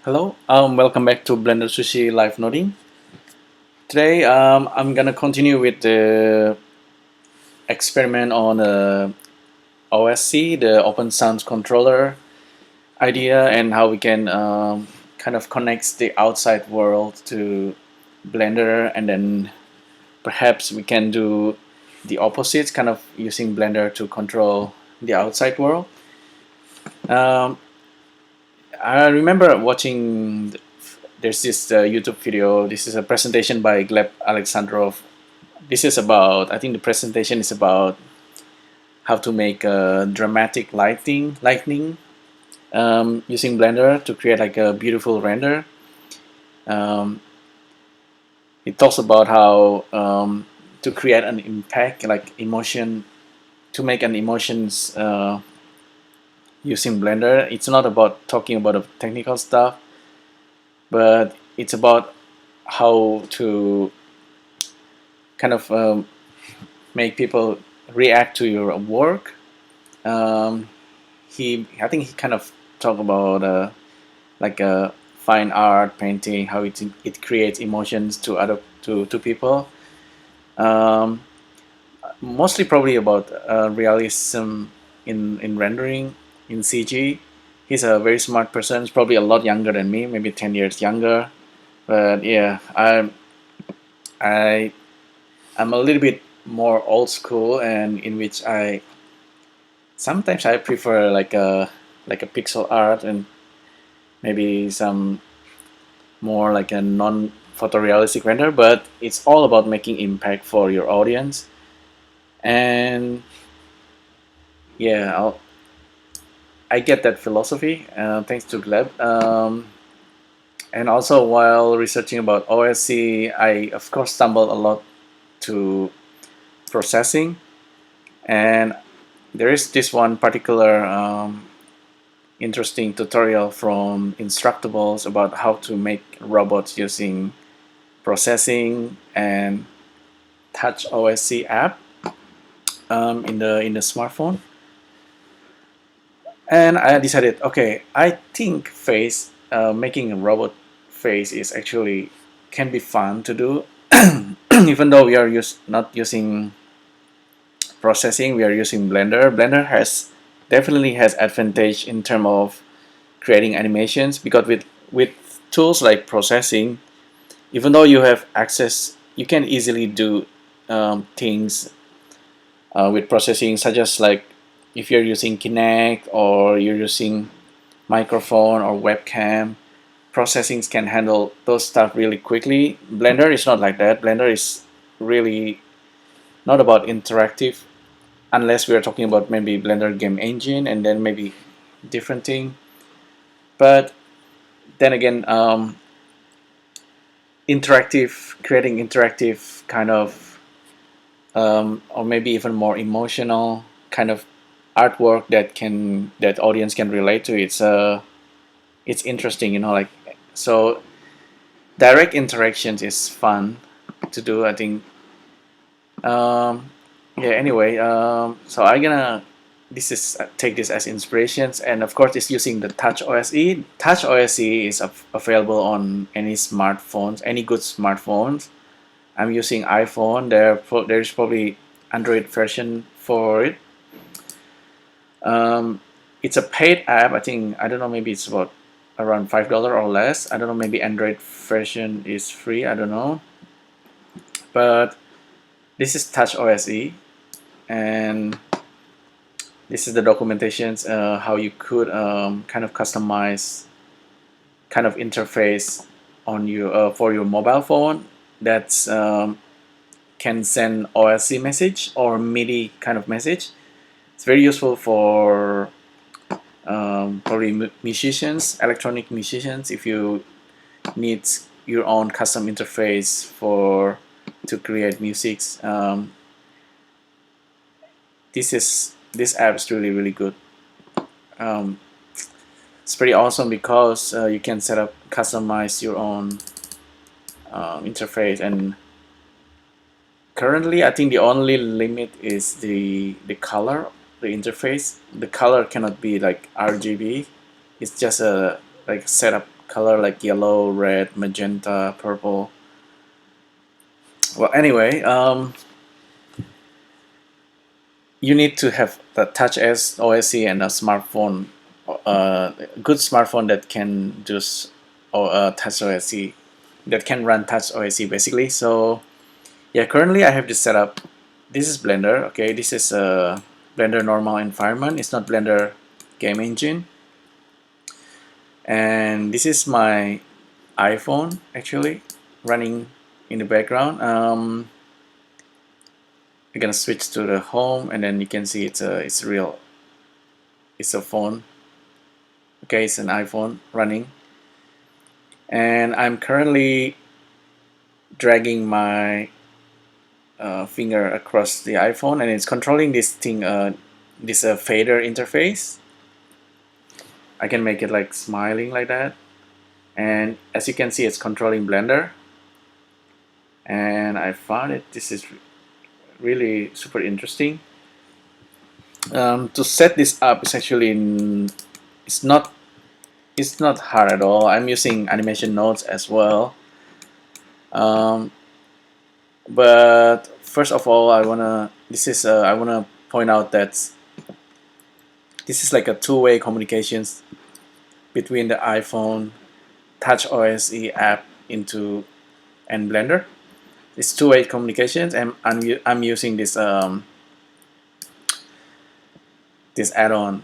Hello, welcome back to BLENDERSUSHI live noding. Today, I'm gonna continue with the experiment on OSC, the Open Sound Controller idea, and how we can kind of connect the outside world to Blender, and then perhaps we can do the opposite, kind of using Blender to control the outside world. I remember watching. There's this YouTube video. This is a presentation by Gleb Alexandrov. This is about. I think the presentation is about how to make a dramatic lightning using Blender to create like a beautiful render. Um, it talks about how to create an impact, like emotion, to make an emotions using Blender. It's not about talking about the technical stuff, but it's about how to kind of make people react to your work. I think he kind of talked about like a fine art painting, how it creates emotions to to people. Um, Mostly probably about realism in rendering in CG. He's a very smart person. He's probably a lot younger than me, maybe 10 years younger. But yeah, I I'm a little bit more old school, and in which I sometimes I prefer like a pixel art and maybe some more like a non photorealistic render, but it's all about making impact for your audience. And yeah, I get that philosophy thanks to Gleb. And also while researching about OSC, I of course stumbled a lot to processing, and there is this one particular interesting tutorial from Instructables about how to make robots using processing and TouchOSC app in the smartphone. And I decided, okay, I think making a robot face is actually can be fun to do, even though we are not using processing, we are using Blender. Blender has definitely has advantage in terms of creating animations, because with tools like processing, even though you have access, you can easily do things with processing, such as like if you're using Kinect or you're using microphone or webcam, processing can handle those stuff really quickly. Blender is not like that. Blender is really not about interactive, unless we are talking about maybe Blender game engine and then maybe different thing. But then again, creating interactive kind of or maybe even more emotional kind of artwork that audience can relate to, it's interesting, like, so direct interactions is fun to do, I think. Yeah, anyway, so I'm gonna this is take this as inspirations, and of course it's using the TouchOSC. TouchOSC is available on any smartphones, any good smartphones. I'm using iPhone. There's probably Android version for it. It's a paid app. I think, I don't know, maybe it's about around $5 or less. I don't know, maybe Android version is free. I don't know. But this is TouchOSC, and this is the documentations how you could kind of customize kind of interface on your for your mobile phone that's can send OSC message or MIDI kind of message. It's very useful for probably musicians, electronic musicians, if you need your own custom interface for to create music. This app is really good. It's pretty awesome because you can customize your own interface, and currently I think the only limit is the color, the interface. The color cannot be like RGB. It's just a like setup color like yellow, red, magenta, purple. Well, anyway, you need to have the TouchOSC and a smartphone, good smartphone that can do TouchOSC, that can run TouchOSC basically. So yeah, currently I have this setup. This is Blender. Okay, this is a Blender normal environment. It's not Blender game engine. And this is my iPhone actually running in the background. I'm gonna switch to the home, and then you can see it's a phone. Okay, it's an iPhone running, and I'm currently dragging my finger across the iPhone, and it's controlling this thing, this fader interface. I can make it like smiling like that, and as you can see, it's controlling Blender. And I found this is really super interesting. To set this up is actually it's not hard at all. I'm using animation nodes as well. But first of all, I wanna point out that this is like a two-way communications between the iPhone TouchOSC app and Blender. It's two-way communications, and I'm using this this add-on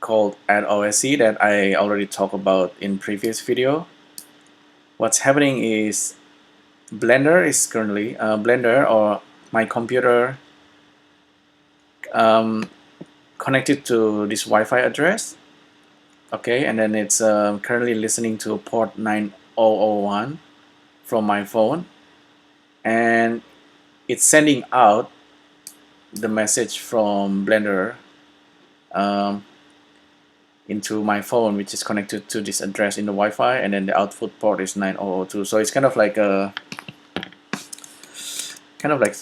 called OSC that I already talked about in previous video. What's happening is Blender is currently Blender or my computer connected to this Wi-Fi address. Okay, and then it's currently listening to port 9001 from my phone, and it's sending out the message from Blender into my phone, which is connected to this address in the Wi-Fi, and then the output port is 9002. So it's kind of like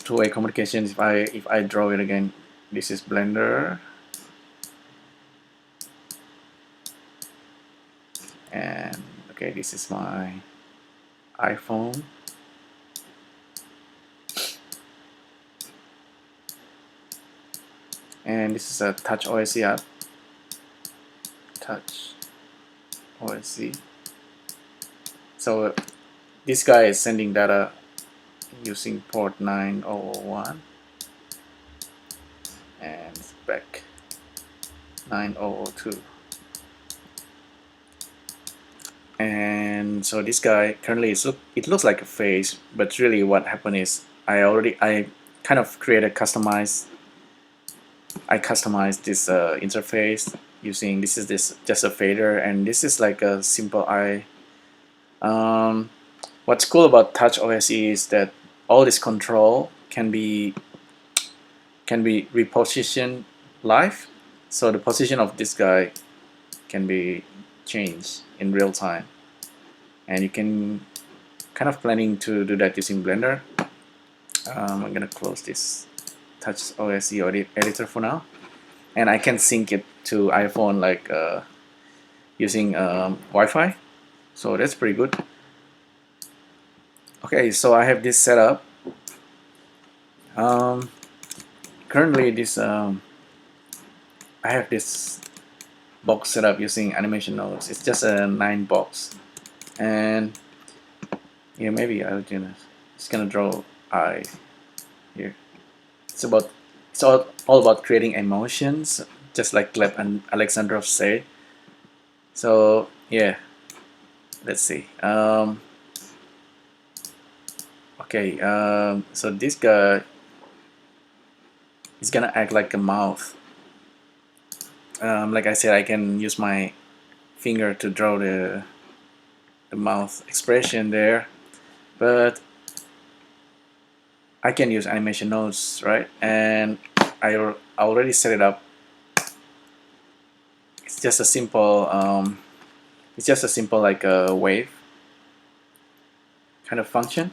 two-way communications. If I draw it again, this is Blender, and okay, this is my iPhone. And this is a TouchOSC app. TouchOSC. So this guy is sending data using port 9001 and back 9002. And so this guy currently it looks like a face, but really what happened is I kind of customized this interface using this just a fader, and this is like a simple eye. What's cool about TouchOSC is that all this control can be repositioned live. So the position of this guy can be changed in real time, and you can kind of planning to do that using Blender. I'm gonna close this TouchOSC editor for now, and I can sync it to iPhone like using Wi-Fi, so that's pretty good. Okay, so I have this set up. Currently this I have this box set up using animation nodes. It's just a 9 box, and yeah, maybe just gonna draw eye here. It's all about creating emotions, just like Gleb and Alexandrov said. So yeah, let's see. Okay, so this guy is gonna act like a mouth. Like I said, I can use my finger to draw the mouth expression there, but I can use animation nodes, right? And I already set it up. It's just a simple like a wave kind of function.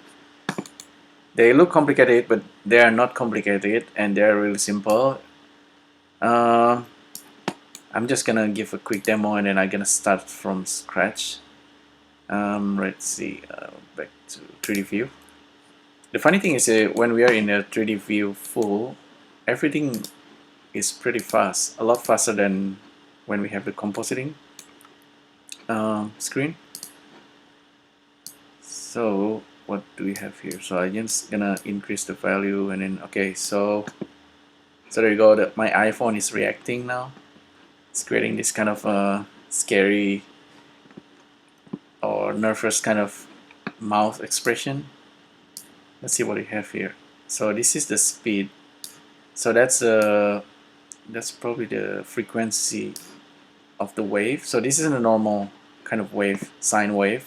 They look complicated, but they are not complicated, and they're really simple. I'm just gonna give a quick demo, and then I'm gonna start from scratch. Let's see, back to 3D view. The funny thing is when we are in a 3D view full, everything is pretty fast, a lot faster than when we have the compositing screen. So what do we have here? So I'm just gonna increase the value, and then okay, so there you go. My iPhone is reacting now. It's creating this kind of scary or nervous kind of mouth expression. Let's see what we have here. So this is the speed. So that's probably the frequency of the wave. So this isn't a normal kind of wave, sine wave.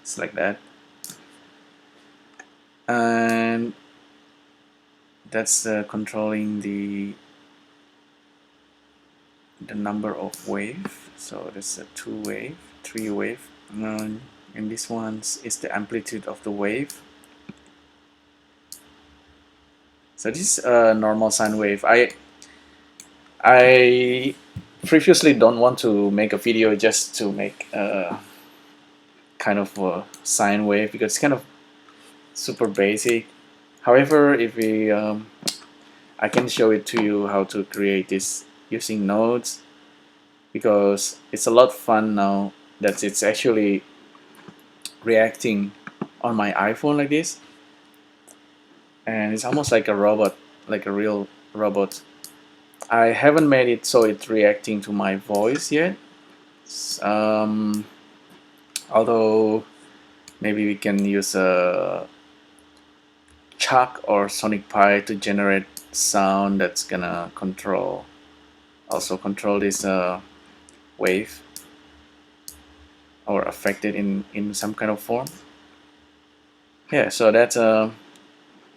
It's like that. And that's controlling the number of wave. So that's a 2 wave, 3 wave, and this one is the amplitude of the wave. So this is a normal sine wave. I previously don't want to make a video just to make a kind of a sine wave because it's kind of super basic. However, if we I can show it to you how to create this using nodes, because it's a lot fun now that it's actually reacting on my iPhone like this, and it's almost like a robot, like a real robot. I haven't made it so it's reacting to my voice yet, although maybe we can use a Chuck or Sonic Pi to generate sound that's gonna also control this wave or affect it in some kind of form. Yeah, so that's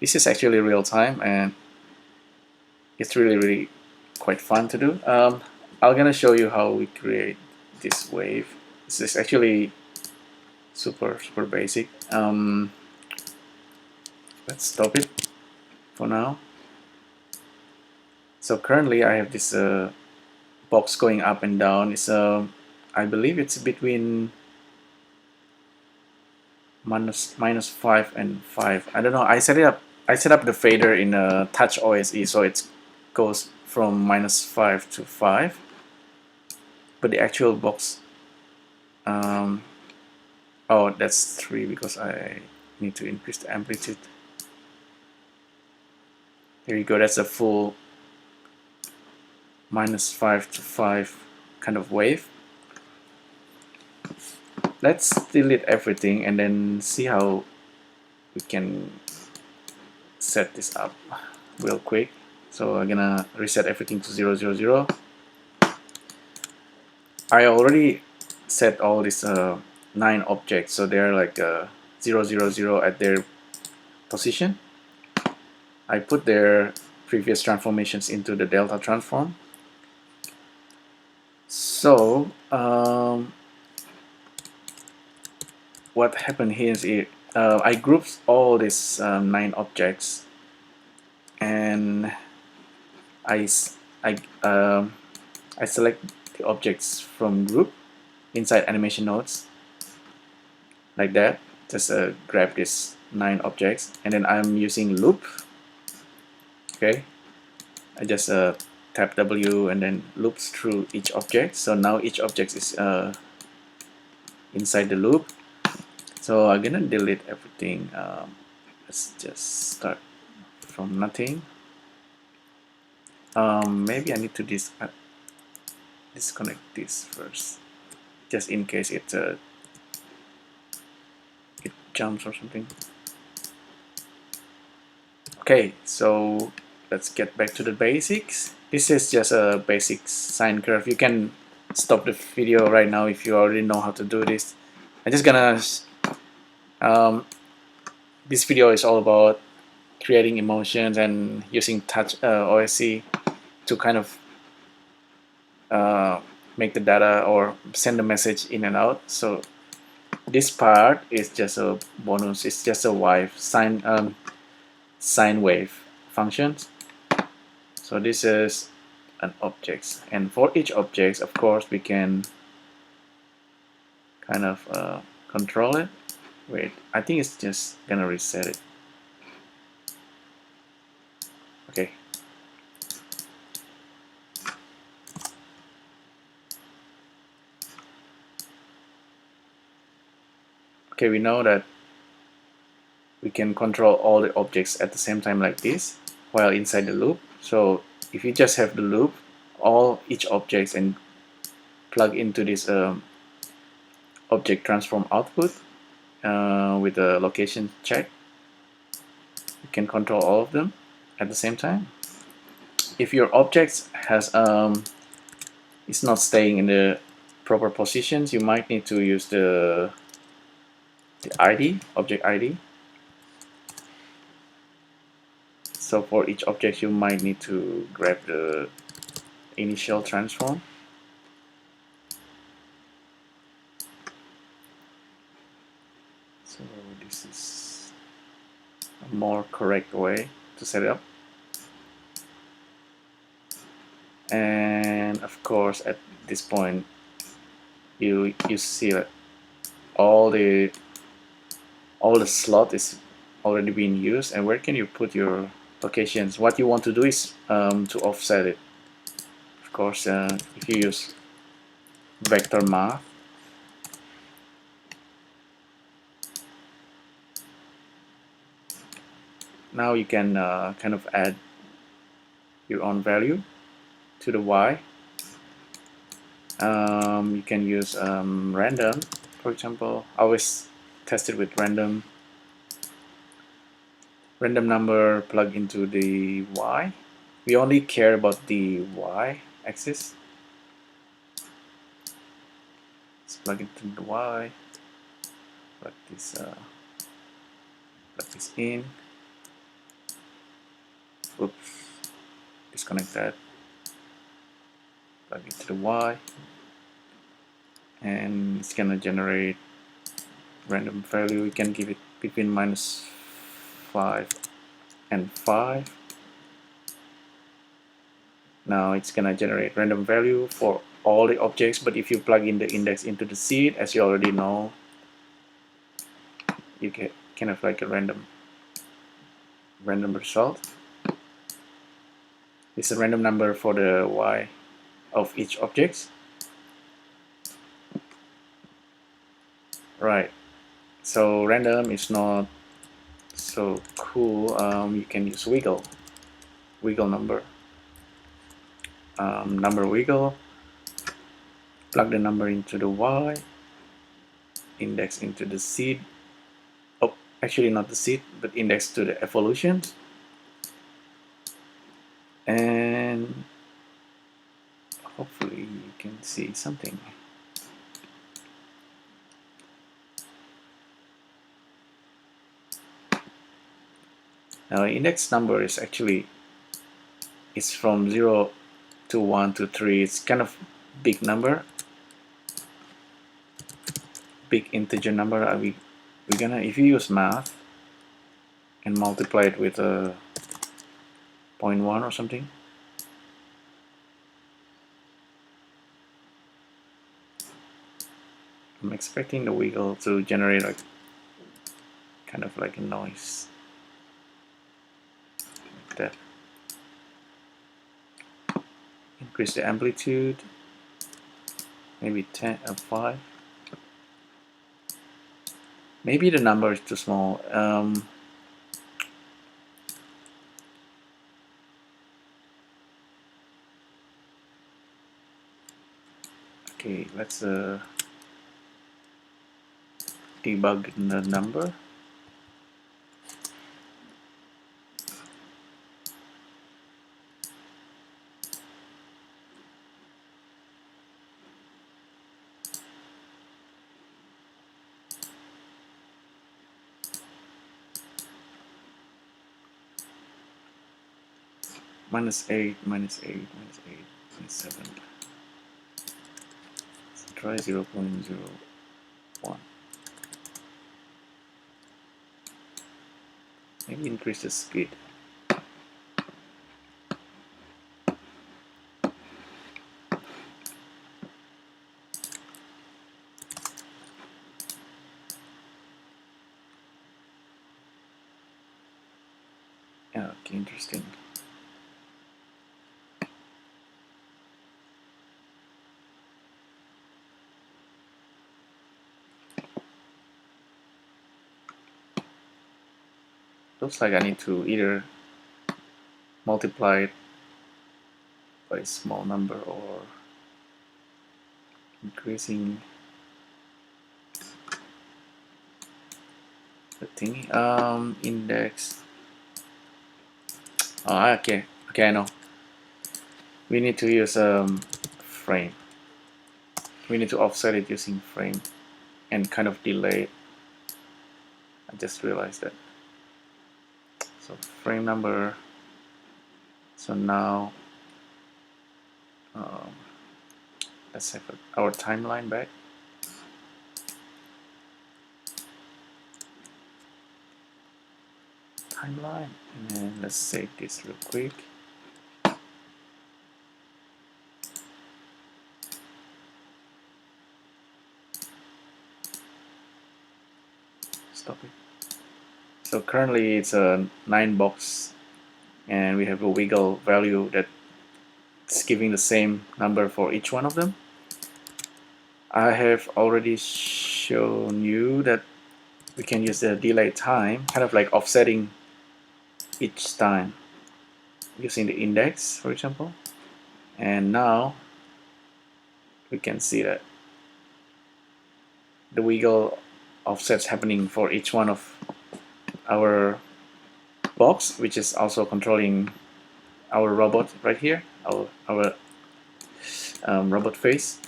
this is actually real time, and it's really quite fun to do. I'm gonna show you how we create this wave. This is actually super basic. Let's stop it for now. So currently I have this box going up and down. It's I believe it's between -5 and 5. I don't know. I set up the fader in TouchOSC, so it goes from -5 to 5. But the actual box, oh, that's 3 because I need to increase the amplitude. There you go. That's a full -5 to 5 kind of wave. Let's delete everything and then see how we can set this up real quick. So I'm gonna reset everything to 0, 0, 0. I already set all these 9 objects, so they're like 0, 0, 0 at their position. I put their previous transformations into the delta transform. So what happened here is I grouped all these 9 objects, and I select the objects from group inside animation nodes like that. Just grab these 9 objects, and then I'm using loop. Okay, I just tap W and then loops through each object. So now each object is inside the loop. So I'm gonna delete everything. Let's just start from nothing. Maybe I need to disconnect this first, just in case it jumps or something. Okay, so let's get back to the basics. This is just a basic sine curve. You can stop the video right now if you already know how to do this. I'm just gonna this video is all about creating emotions and using TouchOSC to kind of make the data or send the message in and out. So this part is just a bonus. It's just a sine wave functions. So this is an object, and for each object, of course, we can kind of control it. Wait, I think it's just gonna reset it. Okay. Okay, we know that we can control all the objects at the same time like this while inside the loop. So if you just have the loop, each objects and plug into this object transform output with a location check, you can control all of them at the same time. If your objects has is not staying in the proper positions, you might need to use the ID, object ID. So for each object, you might need to grab the initial transform. So this is a more correct way to set it up. And of course, at this point, you see that all the slot is already being used. And where can you put your locations? What you want to do is to offset it. Of course, if you use vector math, now you can kind of add your own value to the y. You can use random, for example. I always test it with random number plug into the y. We only care about the y axis. Let's plug into the y. Plug this in. Oops, disconnect that. Plug it to the y, and it's gonna generate random value. We can give it between -5 and 5. Now it's gonna generate random value for all the objects, but if you plug in the index into the seed, as you already know, you get kind of like a random result. It's a random number for the y of each object. Right. So random is not so cool. You can use wiggle number. Number wiggle. Plug the number into the y. Index into the seed. Oh, actually not the seed, but index to the evolutions. And hopefully you can see something. Now index number is actually from 0 to 1 to 3. It's kind of big number, big integer number. We're gonna, if you use math and multiply it with a 0.1 or something, I'm expecting the wiggle to generate like kind of like a noise like that. Increase the amplitude, maybe 10 or 5. Maybe the number is too small. Okay, let's debug the number. -8, -8, -8, -7. Let's try 0.01. Maybe increase the speed. Okay, interesting. Looks like I need to either multiply it by a small number or increasing the thingy. Index. Oh, okay. Okay, I know. We need to use frame. We need to offset it using frame and kind of delay it. I just realized that. So frame number. So now um, let's have our timeline back. Timeline, and let's save this real quick. Stop it. So currently it's a 9 box, and we have a wiggle value that's giving the same number for each one of them. I have already shown you that we can use the delay time, kind of like offsetting each time using the index, for example. And now we can see that the wiggle offsets happening for each one of our box, which is also controlling our robot right here, our robot face.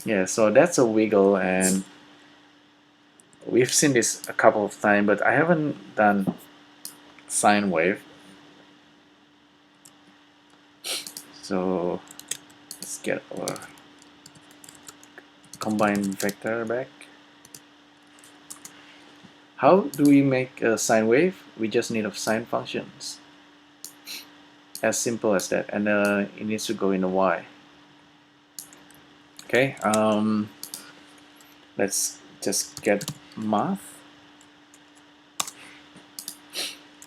Yeah, so that's a wiggle, and we've seen this a couple of times, but I haven't done sine wave. So let's get our combined vector back. How do we make a sine wave? We just need of sine functions. As simple as that, and it needs to go in the y. Okay, let's just get math,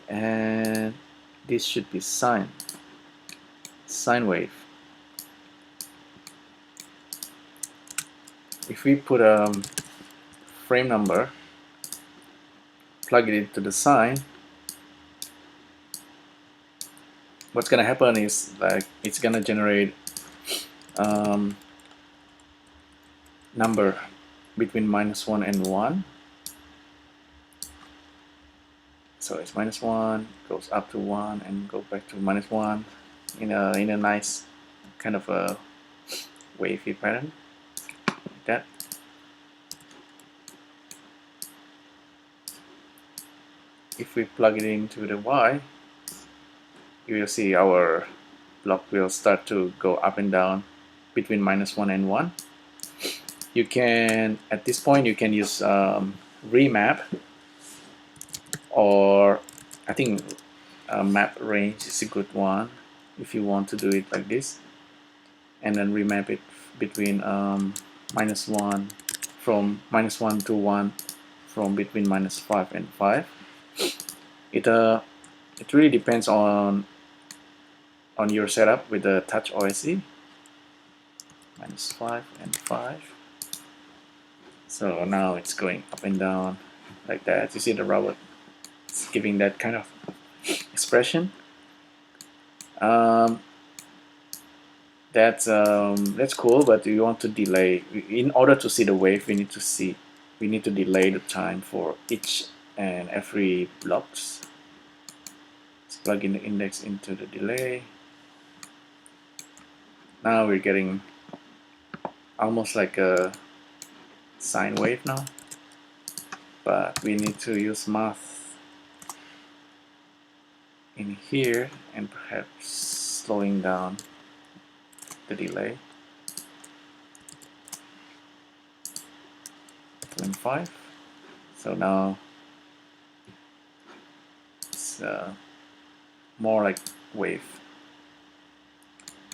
and this should be sine wave. If we put a frame number, plug it into the sine, what's gonna happen is like it's gonna generate number between -1 and 1. So it's -1, goes up to 1, and go back to -1 in a nice kind of a wavy pattern, like that. If we plug it into the y, you will see our block will start to go up and down between -1 and 1. You can, at this point, you can use remap, or I think map range is a good one if you want to do it like this, and then remap it between -1 from -1 to 1 from between -5 and 5. It really depends on your setup with the TouchOSC. -5 and 5. So now it's going up and down like that. You see the robot, it's giving that kind of expression. That's cool, but we want to delay. In order to see the wave, we need to delay the time for each and every blocks. Let's plug in the index into the delay. Now we're getting almost like a sine wave now, but we need to use math in here and perhaps slowing down the delay. 25. So now it's more like wave.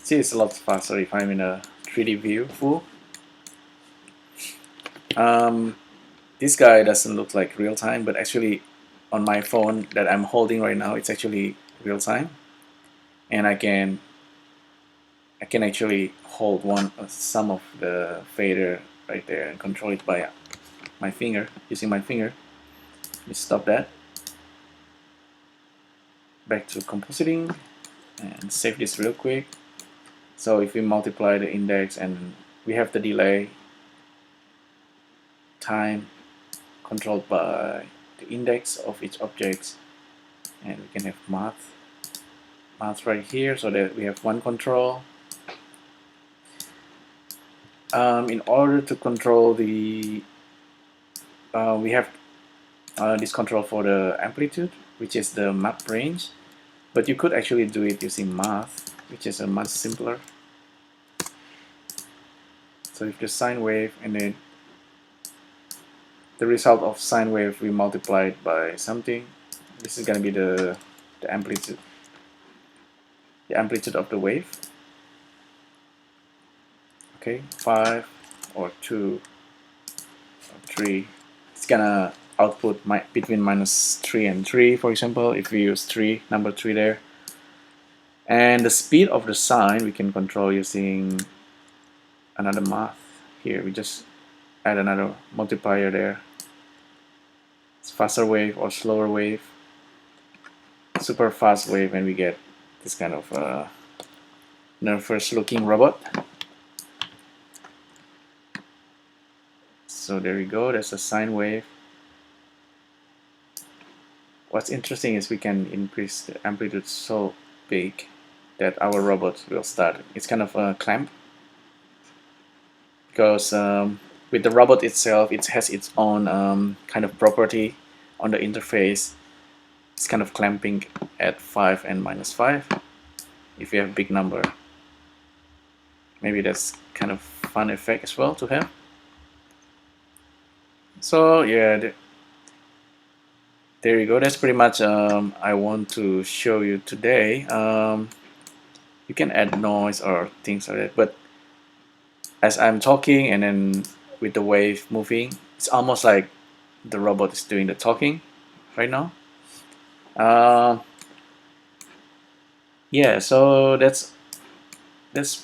See, it's a lot faster if I'm in a 3D view full. This guy doesn't look like real time, but actually on my phone that I'm holding right now, it's actually real time, and I can actually hold some of the fader right there and control it by my finger, using my finger. Let me stop that. Back to compositing and save this real quick. So if we multiply the index and we have the delay time controlled by the index of each object, and we can have math right here, so that we have one control. In order to control the we have this control for the amplitude, which is the map range, but you could actually do it using math, which is a much simpler. So if the sine wave, and then the result of sine wave we multiply it by something, this is going to be the amplitude of the wave. Okay, 5 or 2 or 3, it's gonna output between -3 and 3, for example, if we use number 3 there. And the speed of the sine we can control using another math here. We just add another multiplier there. It's faster wave or slower wave, super fast wave, and we get this kind of nervous looking robot. So there we go, that's a sine wave. What's interesting is we can increase the amplitude so big that our robot will start. It's kind of a clamp, because with the robot itself, it has its own kind of property on the interface. It's kind of clamping at 5 and -5 if you have a big number. Maybe that's kind of fun effect as well to have. So yeah, there you go. That's pretty much I want to show you today. You can add noise or things like that, but as I'm talking and then with the wave moving, it's almost like the robot is doing the talking right now. Yeah, so that's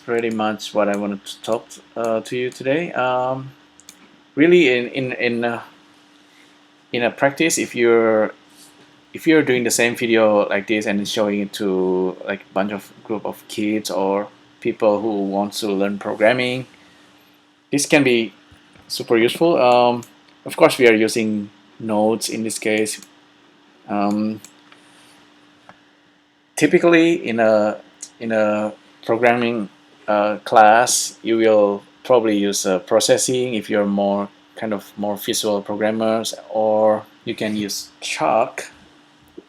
pretty much what I wanted to talk to you today. Really, in a practice, if you're doing the same video like this and showing it to like a bunch of group of kids or people who want to learn programming, this can be super useful. Of course, we are using nodes in this case. Typically, in a programming class, you will probably use processing if you're more visual programmers, or you can use Chalk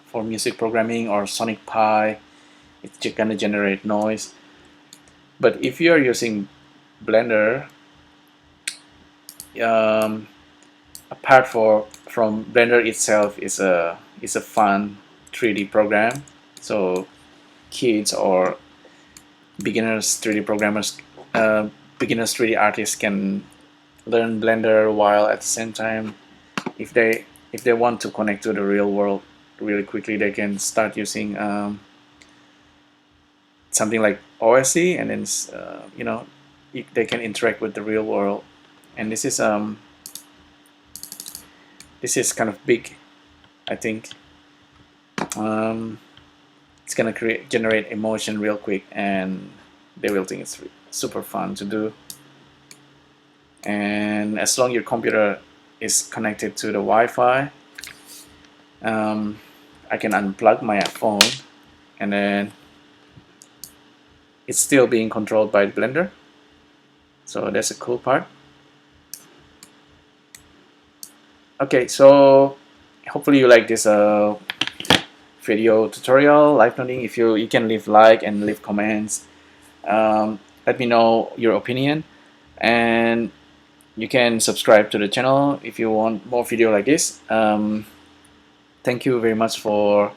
for music programming, or Sonic Pi. It's gonna generate noise. But if you're using Blender, apart from Blender itself is a fun 3D program, so kids or beginners 3D programmers, beginners 3D artists can learn Blender, while at the same time, if they want to connect to the real world really quickly, they can start using something like OSC, and then they can interact with the real world. And this is kind of big, I think. It's gonna generate emotion real quick, and they will think it's super fun to do. And as long as your computer is connected to the Wi-Fi, I can unplug my phone, and then it's still being controlled by Blender. So that's a cool part. Okay, so hopefully you like this video tutorial, live noding. If you can leave like and leave comments. Let me know your opinion, and you can subscribe to the channel if you want more video like this. Thank you very much for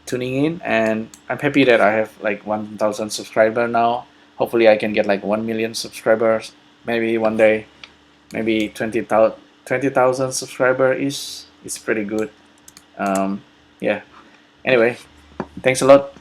tuning in, and I'm happy that I have like 1,000 subscribers now. Hopefully I can get like 1 million subscribers maybe one day. Maybe 20,000 subscribers is pretty good. Yeah. Anyway, thanks a lot.